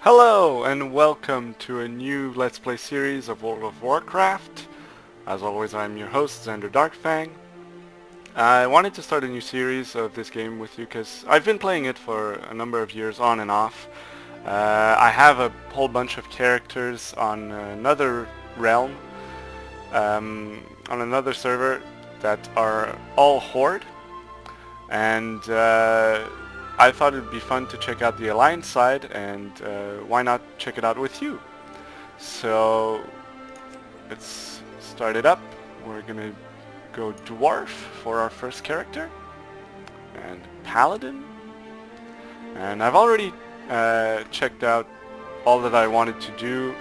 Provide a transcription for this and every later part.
Hello and welcome to a new Let's Play series of World of Warcraft. As always, I'm your host, Xander Darkfang. I wanted to start a new series of this game with you because I've been playing it for a number of years on and off. I have a whole bunch of characters on another realm, on another server that are all Horde, and I thought it would be fun to check out the Alliance side, and why not check it out with you? So let's start it up. We're gonna go Dwarf for our first character, and Paladin. And I've already checked out all that I wanted to do.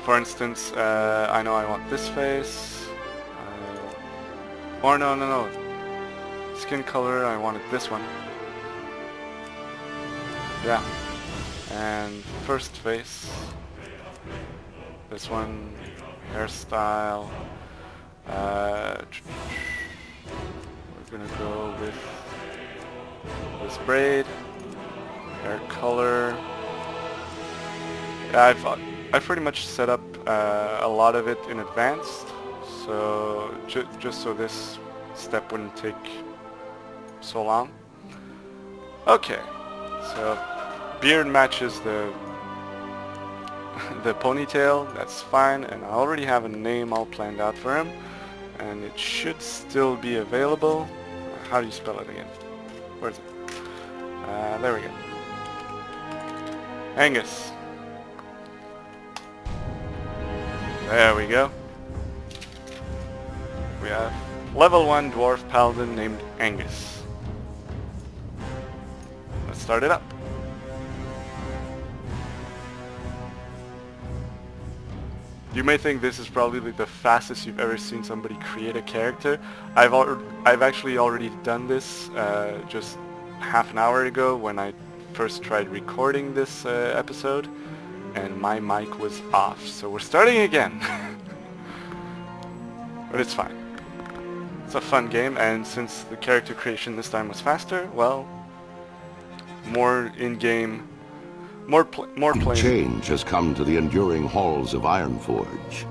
For instance, I know I want this face, or no. Skin color, I wanted this one. Yeah. And first face. This one. Hairstyle. We're gonna go with this braid. Hair color. Yeah, I've pretty much set up a lot of it in advance. So just so this step wouldn't take so long. Okay, so beard matches the ponytail, that's fine, and I already have a name all planned out for him, and it should still be available. How do you spell it again? Where is it? There we go. Angus. There we go. We have level 1 dwarf paladin named Angus. Let's start it up. You may think this is probably the fastest you've ever seen somebody create a character. I've actually already done this just half an hour ago when I first tried recording this episode, and my mic was off. So we're starting again. But it's fine. It's a fun game, and since the character creation this time was faster, well, more in-game, more playing. Change has come to the enduring halls of Ironforge.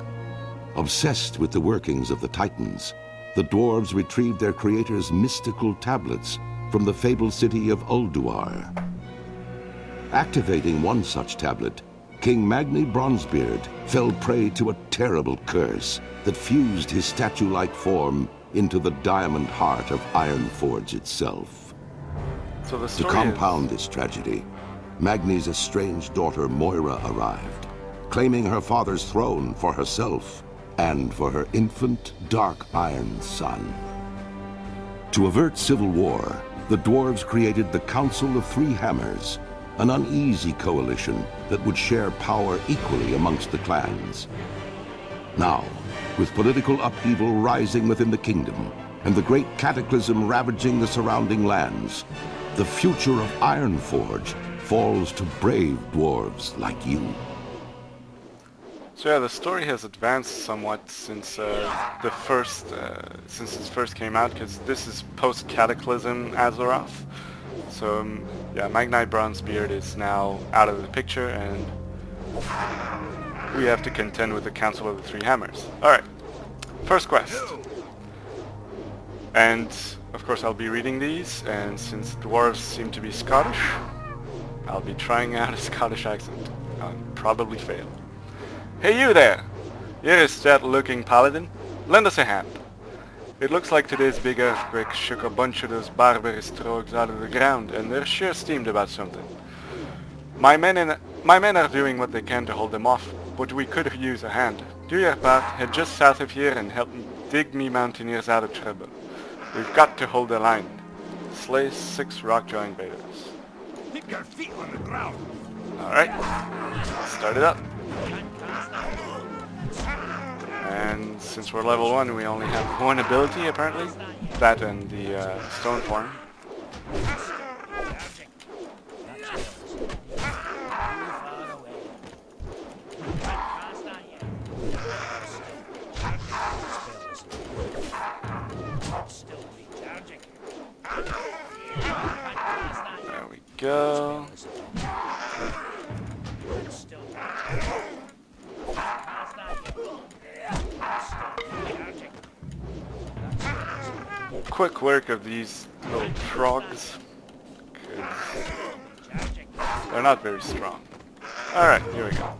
Obsessed with the workings of the Titans, the dwarves retrieved their creator's mystical tablets from the fabled city of Ulduar. Activating one such tablet, King Magni Bronzebeard fell prey to a terrible curse that fused his statue-like form into the diamond heart of Ironforge itself. So the to story compound this tragedy, Magni's estranged daughter Moira arrived, claiming her father's throne for herself and for her infant dark iron son. To avert civil war, the dwarves created the Council of Three Hammers, an uneasy coalition that would share power equally amongst the clans. Now, with political upheaval rising within the kingdom and the great cataclysm ravaging the surrounding lands, the future of Ironforge falls to brave dwarves like you. So yeah, the story has advanced somewhat since since it first came out, because this is post-Cataclysm Azeroth. So yeah, Magni Bronzebeard is now out of the picture, and we have to contend with the Council of the Three Hammers. Alright, first quest. And of course I'll be reading these, and since dwarves seem to be Scottish, I'll be trying out a Scottish accent. I'll probably fail. Hey you there! You're a stout-looking paladin. Lend us a hand. It looks like today's big earthquake shook a bunch of those barbarous trogs out of the ground, and they're sure steamed about something. My men are doing what they can to hold them off, but we could use a hand. Do your part, head just south of here and help dig me mountaineers out of trouble. We've got to hold the line. Slay 6 rockjaw invaders. Keep your feet on the ground. Alright, start it up. And since we're level 1, we only have one ability apparently. That and the stone form. There we go. quick work of these little trogs, because they're not very strong. Alright, here we go.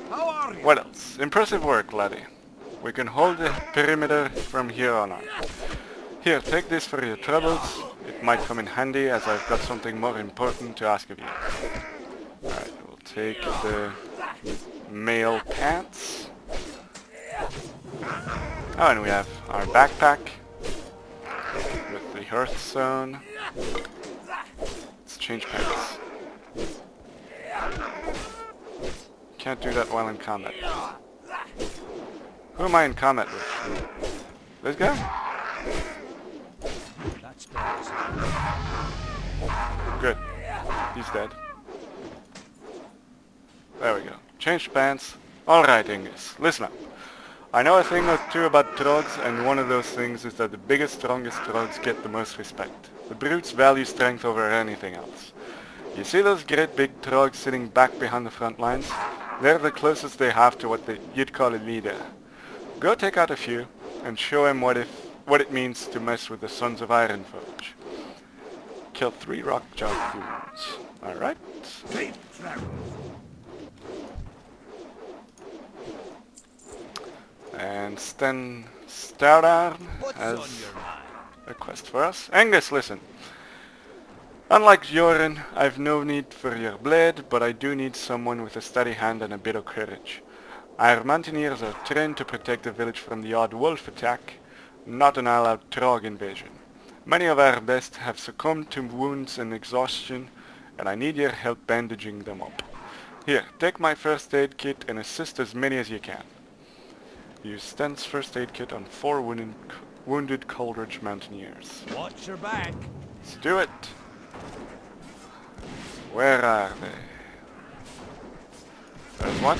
How are you? What else? Impressive work, laddie. We can hold the perimeter from here on out. Here, take this for your troubles. It might come in handy as I've got something more important to ask of you. Alright, we'll take the male pants. Oh, and we have our backpack with the hearthstone. Let's change pants. Can't do that while in combat. Who am I in combat with? This guy? Good. He's dead. There we go. Change pants. Alright, Ingus. Listen up. I know a thing or two about trogs, and one of those things is that the biggest, strongest trogs get the most respect. The brutes value strength over anything else. You see those great big trogs sitting back behind the front lines? They're the closest they have to what you'd call a leader. Go take out a few, and show him what it means to mess with the Sons of Ironforge. Kill 3 rock-jaw goons. Alright. Safe travels. And Sten Stoutarm What's has on your mind? a quest for us. Angus, listen. Unlike Joran, I've no need for your blade, but I do need someone with a steady hand and a bit of courage. Our mountaineers are trained to protect the village from the odd wolf attack, not an all-out trog invasion. Many of our best have succumbed to wounds and exhaustion, and I need your help bandaging them up. Here, take my first aid kit and assist as many as you can. Use Sten's first aid kit on 4 wounded Coleridge mountaineers. Watch your back. Let's do it. Where are they? There's one.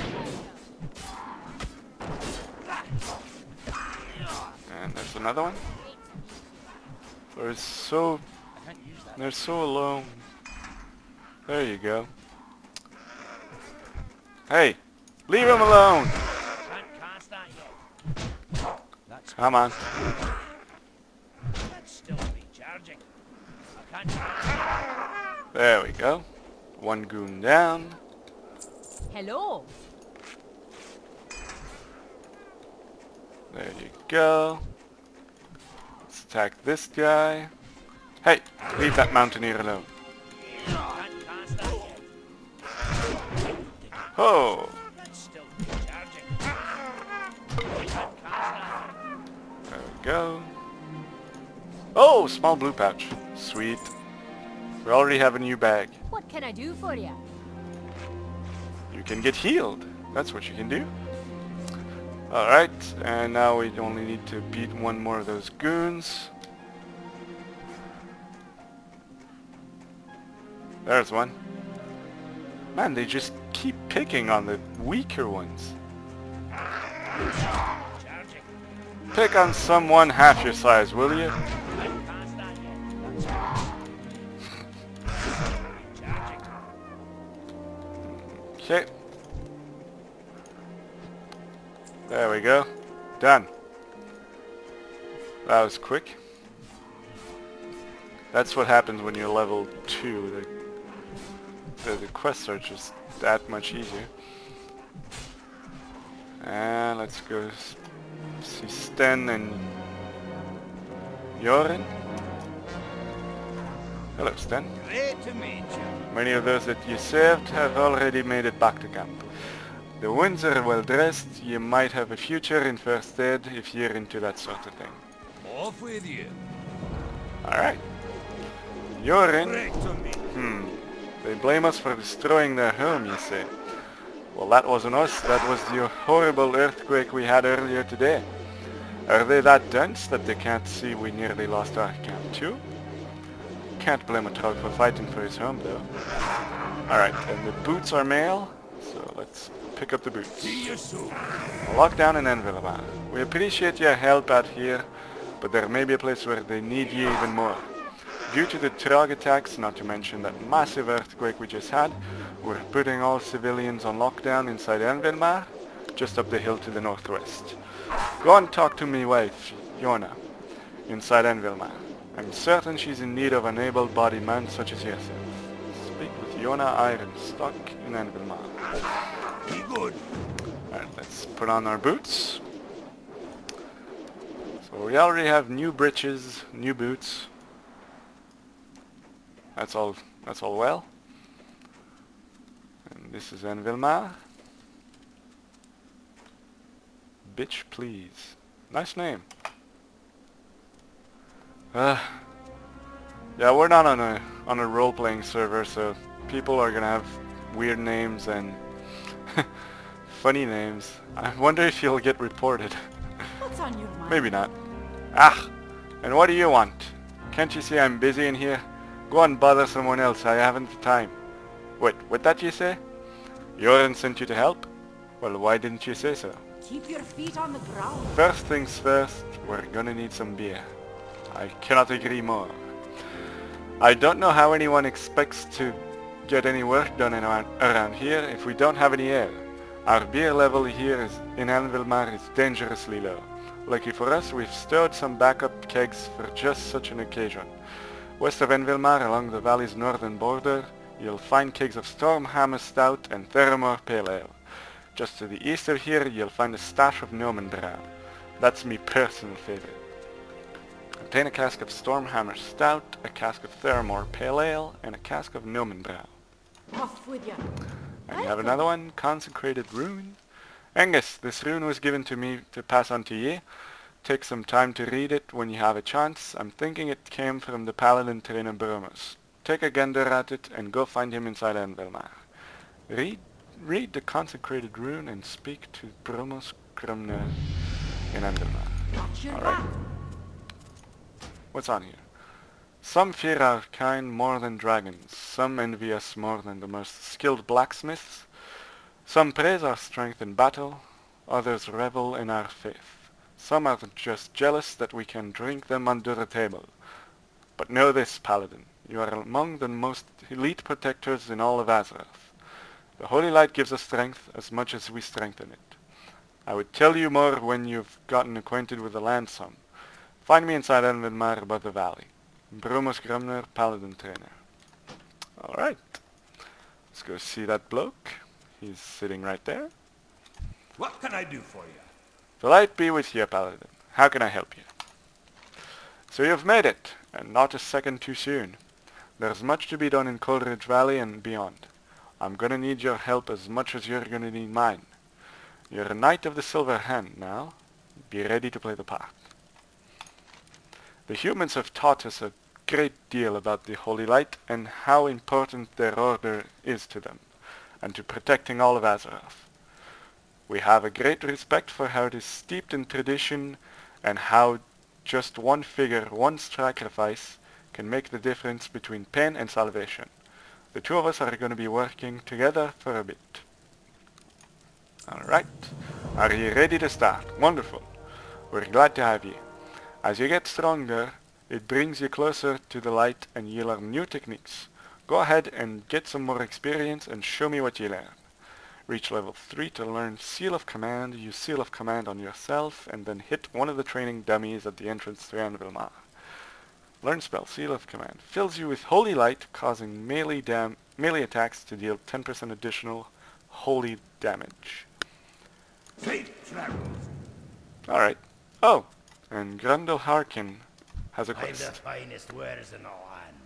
And there's another one. They're so alone. There you go. Hey, leave him alone. Come on. There we go. 1 goon down. Hello. There you go. Let's attack this guy. Hey, leave that mountaineer alone. Oh! There we go. Oh, small blue pouch. Sweet. We already have a new bag. What can I do for you? You can get healed. That's what you can do. Alright, and now we only need to beat 1 more of those goons. There's one. Man, they just keep picking on the weaker ones. Pick on someone half your size, will you? Okay. There we go. Done. That was quick. That's what happens when you're level 2. The quests are just that much easier. And let's go see Sten and Joran. Hello, Sten. Great to meet you. Many of those that you served have already made it back to camp. The wounds are well dressed. You might have a future in first aid if you're into that sort of thing. Off with you. Alright. Joran. Great to meet you. They blame us for destroying their home, you say. Well, that wasn't us. That was the horrible earthquake we had earlier today. Are they that dense that they can't see we nearly lost our camp too? Can't blame a trog for fighting for his home, though. Alright, and the boots are male, so let's pick up the boots. See you soon. Lockdown in Envelma. We appreciate your help out here, but there may be a place where they need you even more. Due to the trog attacks, not to mention that massive earthquake we just had, we're putting all civilians on lockdown inside Envelmar. just up the hill to the northwest. Go and talk to me wife, Yona, inside Envilmar. I'm certain she's in need of an able-bodied man such as yourself. Speak with Yona Ironstock in Envilmar. Be good. Alright, let's put on our boots. So we already have new breeches, new boots. That's all well. And this is Envilmar. Bitch, please. Nice name. Yeah, we're not on a role-playing server, so people are gonna have weird names and funny names. I wonder if you'll get reported. What's on your mind? Maybe not. Ah! And what do you want? Can't you see I'm busy in here? Go and bother someone else, I haven't the time. Wait, what that you say? Joran sent you to help? Well, why didn't you say so? Keep your feet on the ground. First things first, we're gonna need some beer. I cannot agree more. I don't know how anyone expects to get any work done around here if we don't have any air. Our beer level here in Envilmar is dangerously low. Lucky for us, we've stored some backup kegs for just such an occasion. West of Envilmar, along the valley's northern border, you'll find kegs of Stormhammer Stout and Theramore Pale Ale. Just to the east of here, you'll find a stash of Gnomenbrouw. That's me personal favorite. Obtain a cask of Stormhammer Stout, a cask of Theramore Pale Ale, and a cask of Gnomenbrouw. Off with you. And you have another one, Consecrated Rune. Angus, this rune was given to me to pass on to ye. Take some time to read it when you have a chance. I'm thinking it came from the paladin trainer Brumos. Take a gander at it and go find him inside Envilmar. Read the Consecrated Rune and speak to Brumos Krumner in Envilmar. Watch your Alright. back. What's on here? Some fear our kind more than dragons. Some envy us more than the most skilled blacksmiths. Some praise our strength in battle. Others revel in our faith. Some are just jealous that we can drink them under the table. But know this, Paladin. You are among the most elite protectors in all of Azeroth. The Holy Light gives us strength as much as we strengthen it. I would tell you more when you've gotten acquainted with the land some. Find me inside Envilmar above the valley. Brumos Grumner, Paladin Trainer. Alright. Let's go see that bloke. He's sitting right there. What can I do for you? The light be with you, Paladin. How can I help you? So you've made it, and not a second too soon. There's much to be done in Coleridge Valley and beyond. I'm gonna need your help as much as you're gonna need mine. You're a Knight of the Silver Hand now. Be ready to play the part. The humans have taught us a great deal about the Holy Light and how important their order is to them, and to protecting all of Azeroth. We have a great respect for how it is steeped in tradition and how just one figure, one sacrifice, can make the difference between pain and salvation. The two of us are going to be working together for a bit. Alright. Are you ready to start? Wonderful. We're glad to have you. As you get stronger, it brings you closer to the light and you learn new techniques. Go ahead and get some more experience and show me what you learn. Reach level 3 to learn Seal of Command. Use Seal of Command on yourself and then hit one of the training dummies at the entrance to Envilmar. Learn spell Seal of Command. Fills you with Holy Light, causing melee attacks to deal 10% additional holy damage. Fate travels. Alright. Oh, and Grundle Harkin has a I'm the quest. finest wares in the land.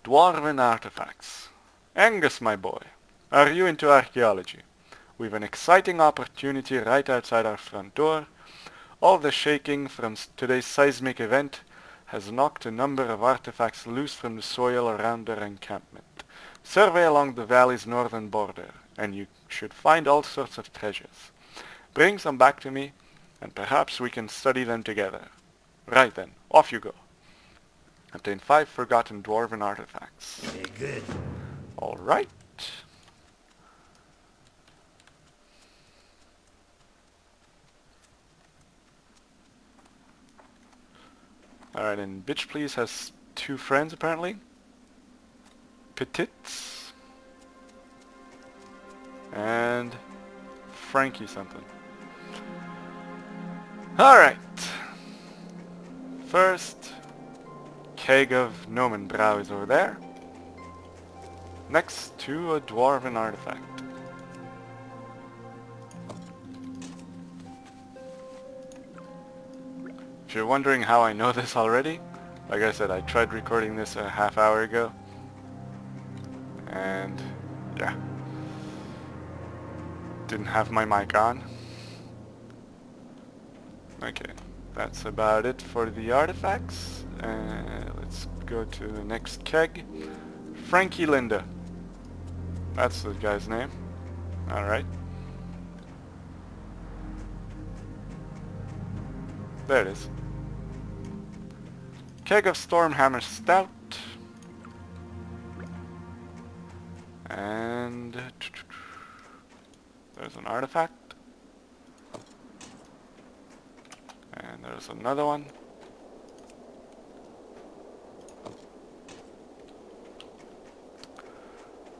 Dwarven Artifacts. Angus, my boy, are you into archaeology? We've an exciting opportunity right outside our front door. All the shaking from today's seismic event has knocked a number of artifacts loose from the soil around our encampment. Survey along the valley's northern border, and you should find all sorts of treasures. Bring some back to me, and perhaps we can study them together. Right then, off you go. Obtain 5 forgotten dwarven artifacts. Very good. Alright. Alright, and Bitch Please has 2 friends apparently. Petits and Frankie something. Alright. First, keg of Nomenbrau is over there. Next to a dwarven artifact. If you're wondering how I know this already, like I said, I tried recording this a half hour ago. And yeah, didn't have my mic on. Okay, that's about it for the artifacts. Let's go to the next keg. Frankie Linda. That's the guy's name. Alright. There it is. Keg of Stormhammer Stout. And there's an artifact. And there's another one.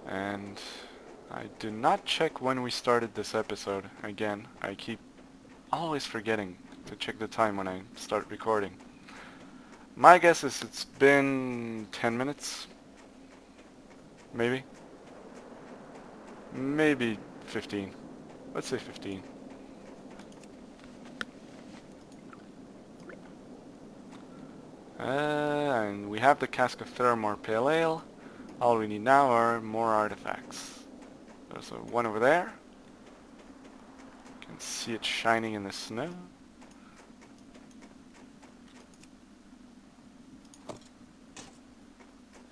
And I did not check when we started this episode. Again, I keep always forgetting to check the time when I start recording. My guess is it's been 10 minutes. Maybe. Maybe 15. Let's say 15. And we have the cask of Theramore Pale Ale. All we need now are more artifacts. There's one over there. You can see it shining in the snow.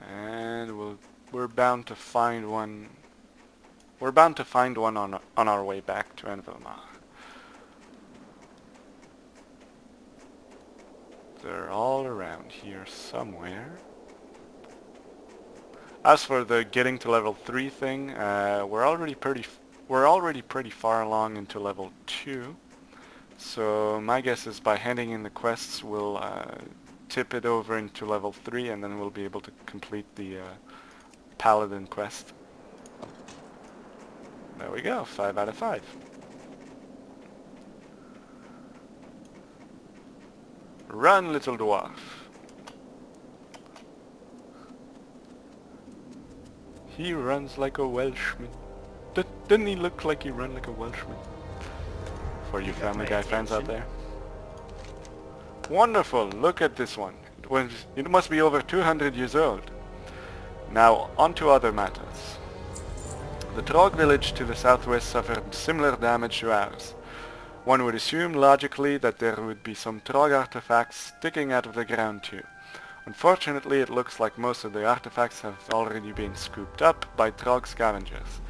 And we're bound to find one. We're bound to find one on our way back to Envelmar. They're all around here somewhere. As for the getting to level 3 thing, we're already pretty far along into level 2. So my guess is by handing in the quests, we'll tip it over into level 3, and then we'll be able to complete the Paladin quest. There we go, 5 out of 5. Run, little dwarf. He runs like a Welshman. Doesn't he look like he runs like a Welshman? For you Family Guy fans out there. Wonderful, look at this one. It must be over 200 years old. Now, on to other matters. The Trog village to the southwest suffered similar damage to ours. One would assume logically that there would be some Trog artifacts sticking out of the ground too. Unfortunately, it looks like most of the artifacts have already been scooped up by Trog scavengers.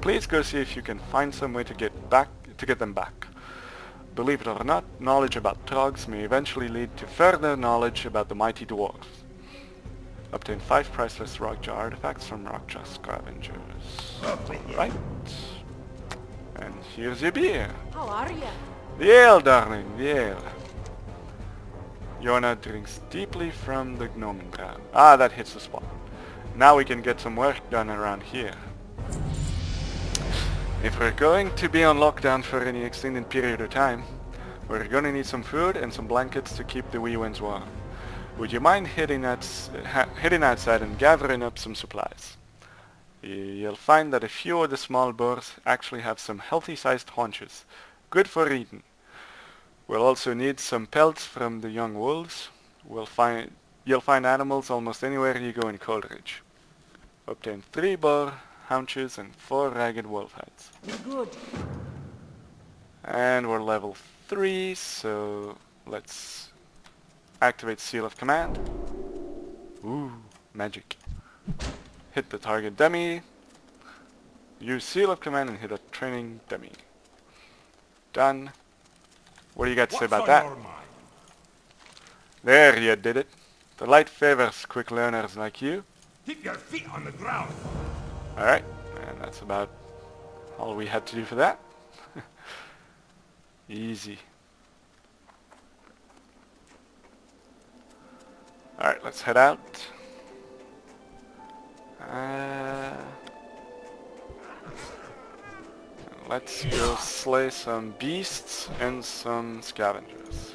Please go see if you can find some way to get them back. Believe it or not, knowledge about Trogs may eventually lead to further knowledge about the mighty dwarves. Obtain 5 priceless Rockjaw artifacts from Rockjaw scavengers. Right. And here's your beer. How are you? The ale, darling, the ale. Yona drinks deeply from the Gnomenbrau. Ah, that hits the spot. Now we can get some work done around here. If we're going to be on lockdown for any extended period of time, we're gonna need some food and some blankets to keep the wee ones warm. Would you mind heading outside and gathering up some supplies? You'll find that a few of the small boars actually have some healthy-sized haunches, good for eating. We'll also need some pelts from the young wolves. You'll find animals almost anywhere you go in Coleridge. Obtain 3 boar haunches and 4 ragged wolf hides. Good. And we're level 3, so let's activate Seal of Command. Ooh, magic. Hit the target dummy. Use Seal of Command and hit a training dummy. Done. What do you got to say about that? There, you did it. The light favors quick learners like you. Keep your feet on the ground. Alright, and that's about all we had to do for that. Easy. Alright, let's head out. let's go slay some beasts and some scavengers.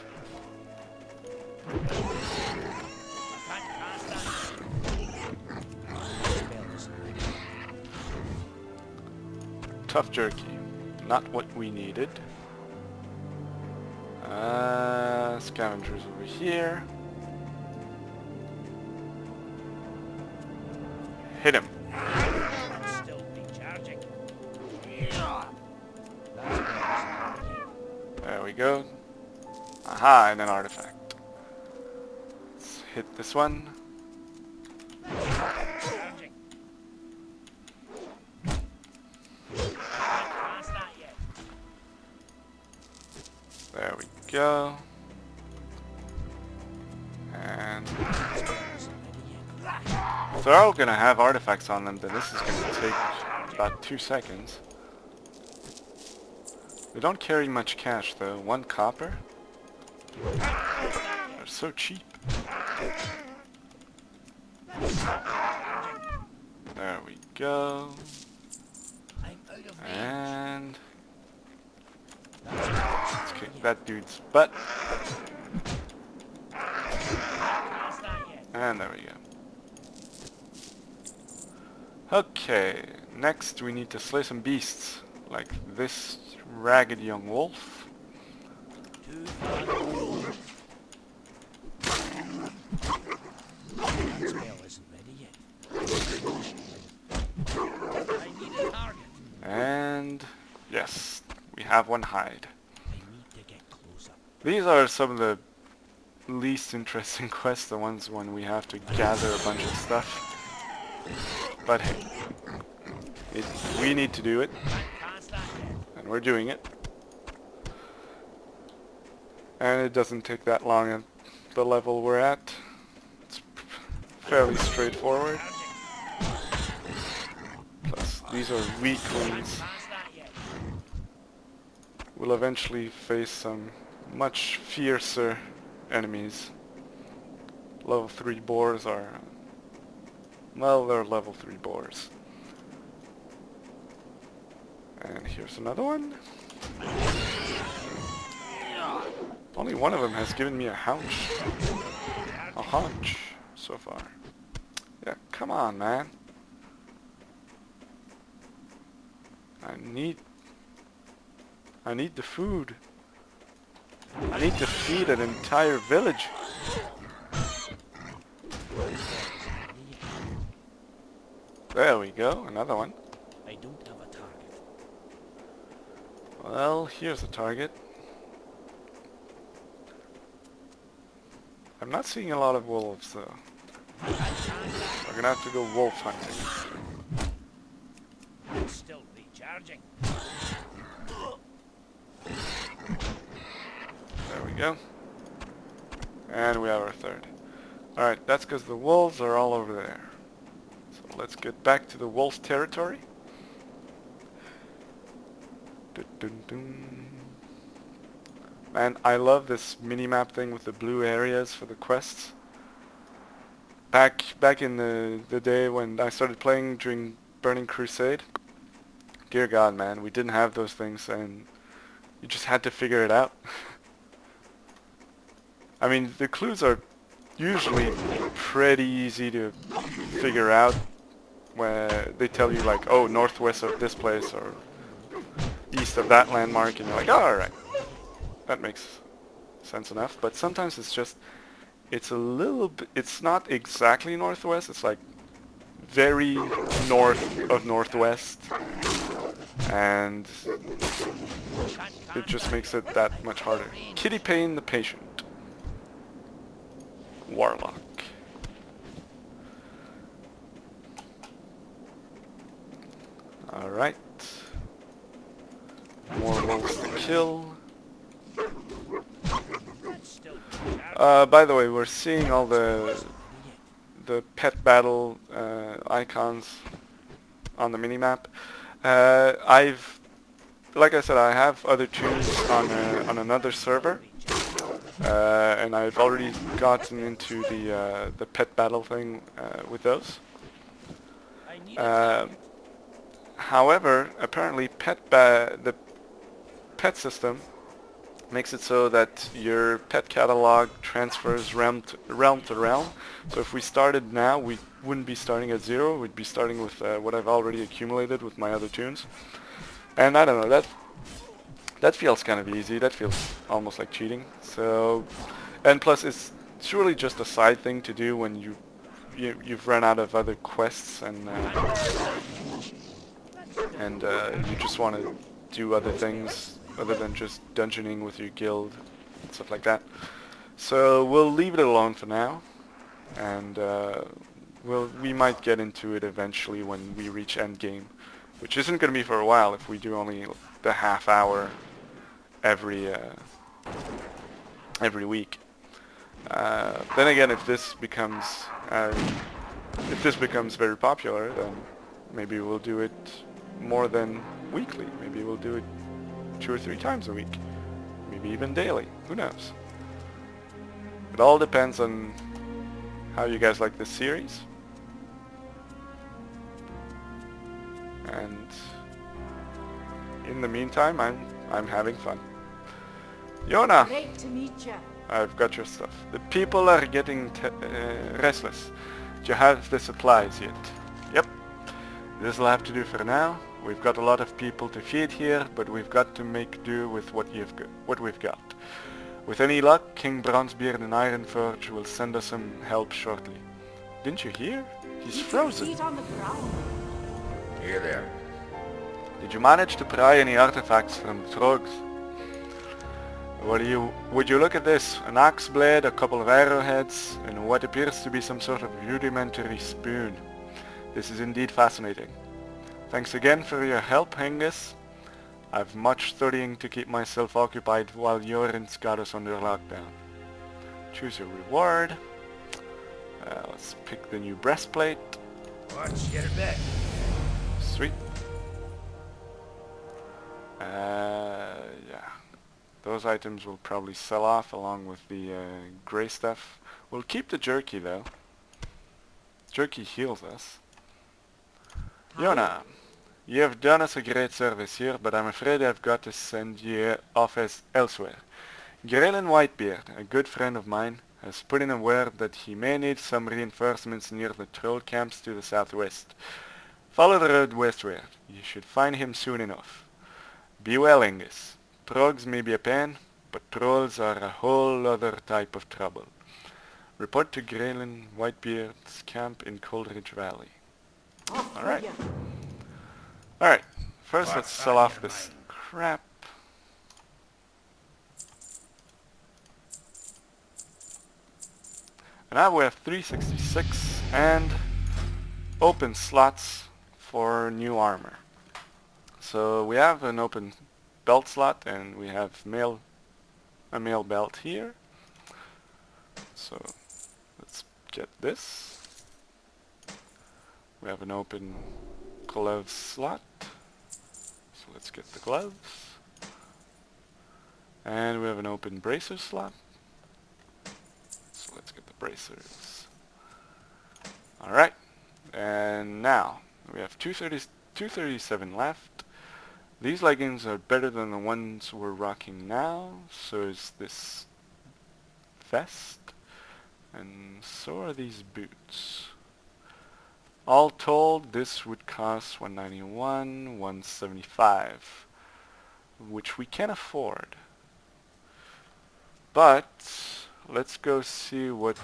Tough jerky, not what we needed. Scavengers over here. Hit him. There we go. Aha, and an artifact. Let's hit this one. There we go. And if they're all gonna have artifacts on them, then this is gonna take about 2 seconds. They don't carry much cash though. 1 copper. They're so cheap. There we go. And let's kick that dude's butt. And there we go. Okay, next we need to slay some beasts, like this ragged young wolf. And yes, we have one hide. These are some of the least interesting quests, the ones when we have to gather a bunch of stuff. But hey, we need to do it, and we're doing it. And it doesn't take that long at the level we're at. It's fairly straightforward. Plus, these are weaklings. We'll eventually face some much fiercer enemies. Level 3 boars are... well, they're level 3 boars. And here's another one. Only one of them has given me a haunch. A haunch so far. Yeah, come on, man. I need the food. I need to feed an entire village. There we go, another one. I don't have a target. Well, here's a target. I'm not seeing a lot of wolves though. We're gonna have to go wolf hunting. I'm still recharging. There we go. And we have our third. Alright, that's because the wolves are all over there. So let's get back to the wolf territory. Dun, dun, dun. Man, I love this mini-map thing with the blue areas for the quests. Back in the day when I started playing during Burning Crusade, dear God, man, we didn't have those things and you just had to figure it out. I mean, the clues are usually pretty easy to figure out, where they tell you like, oh, northwest of this place or east of that landmark, and you're like, oh, alright, that makes sense enough. But sometimes it's just, it's a little bit, it's not exactly northwest, it's like very north of northwest, and it just makes it that much harder. Kitty Payne the Patient. Warlock. Alright. More wolves to kill. By the way, we're seeing all the pet battle icons on the minimap. Like I said, I have other tunes on another server. And I've already gotten into the pet battle thing with those. However, apparently the pet system makes it so that your pet catalog transfers realm to realm. So if we started now, we wouldn't be starting at 0. We'd be starting with what I've already accumulated with my other tunes. And I don't know, that feels kind of easy. That feels almost like cheating. So, and plus it's really just a side thing to do when you've run out of other quests and you just want to do other things other than just dungeoning with your guild and stuff like that. So we'll leave it alone for now, and we might get into it eventually when we reach endgame, which isn't going to be for a while if we do only the half hour every week. Then again, if this becomes very popular, then maybe we'll do it more than weekly. Maybe we'll do it 2 or 3 times a week. Maybe even daily. Who knows? It all depends on how you guys like this series. And in the meantime, I'm having fun. Yona, Great to meet you. I've got your stuff. The people are getting restless. Do you have the supplies yet? Yep. This'll have to do for now. We've got a lot of people to feed here, but we've got to make do with what we've got. With any luck, King Bronzebeard and Ironforge will send us some help shortly. Didn't you hear? He's Keep your frozen. feet on the ground. Here there. Did you manage to pry any artifacts from the Trogs? Would you look at this? An axe blade, a couple of arrowheads, and what appears to be some sort of rudimentary spoon. This is indeed fascinating. Thanks again for your help, Hengis. I've much studying to keep myself occupied while Jorin's got us under lockdown. Choose your reward. Let's pick the new breastplate. Watch, get it back. Sweet. Yeah. Those items will probably sell off along with the grey stuff. We'll keep the jerky though. Jerky heals us. Yona, you have done us a great service here, but I'm afraid I've got to send you off elsewhere. Grelin Whitebeard, a good friend of mine, has put in a word that he may need some reinforcements near the troll camps to the southwest. Follow the road westward. You should find him soon enough. Be well, Angus. Trogs may be a pain, but trolls are a whole other type of trouble. Report to Grelin Whitebeard's camp in Coldridge Valley. Off Alright. with you. Alright, first let's sell off this crap. And now we have 366 and open slots for new armor. So we have an open belt slot and we have a mail belt here. So let's get this. We have an open gloves slot. So let's get the gloves. And we have an open bracer slot. So let's get the bracers. Alright. And now we have 237 left. These leggings are better than the ones we're rocking now. So is this vest. And so are these boots. All told, this would cost 191, 175, which we can afford. But let's go see what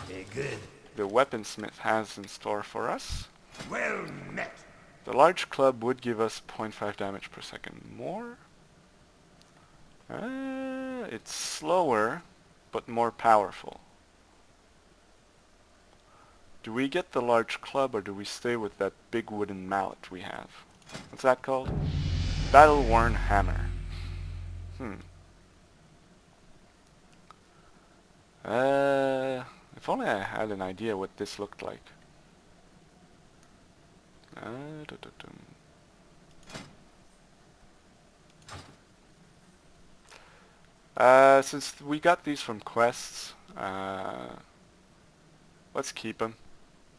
Hey, good. the weaponsmith has in store for us. Well met. The large club would give us 0.5 damage per second more. It's slower, but more powerful. Do we get the large club or do we stay with that big wooden mallet we have? What's that called? Battle-worn hammer. If only I had an idea what this looked like. Since we got these from quests, let's keep them.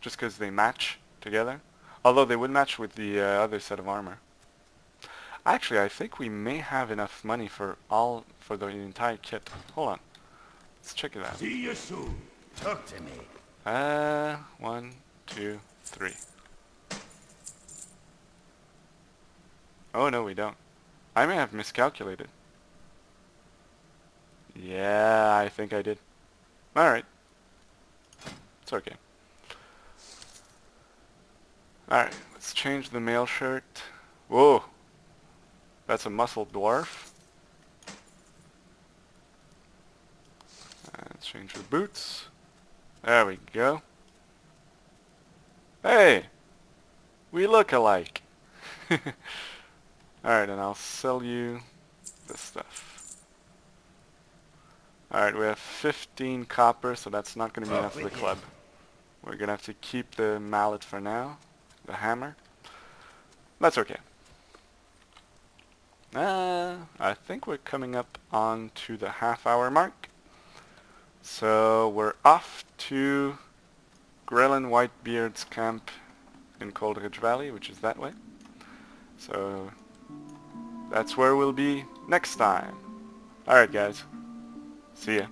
Just because they match together. Although they would match with the other set of armor. Actually, I think we may have enough money for the entire kit. Hold on. Let's check it out. See you soon. Talk to me. 1, 2, 3. Oh no, we don't. I may have miscalculated. Yeah, I think I did. Alright. It's okay. Alright, let's change the mail shirt. Whoa! That's a muscled dwarf. Let's change the boots. There we go. Hey! We look alike! Alright, and I'll sell you this stuff. Alright, we have 15 copper, so that's not going to be enough for the club. We're going to have to keep the mallet for now. The hammer. That's okay. I think we're coming up on to the half-hour mark. So we're off to Grelin Whitebeard's camp in Coldridge Valley, which is that way. So that's where we'll be next time. Alright guys, see ya.